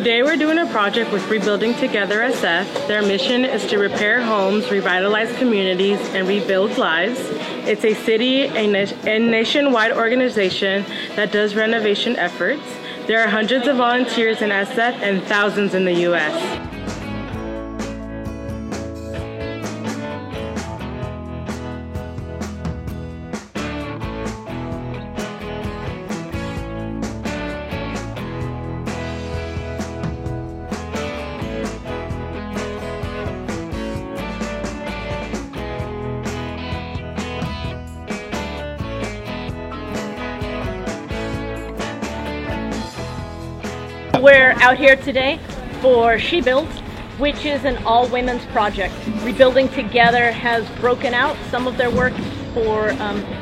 Today we're doing a project with Rebuilding Together SF. Their mission is to repair homes, revitalize communities, and rebuild lives. It's a city and nationwide organization that does renovation efforts. There are hundreds of volunteers in SF and thousands in the U.S. We're out here today for She Builds, which is an all-women's project. Rebuilding Together has broken out some of their work for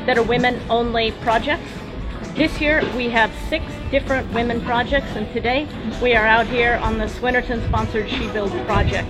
that are women-only projects. This year we have 6 different women projects, and today we are out here on the Swinnerton-sponsored She Builds project.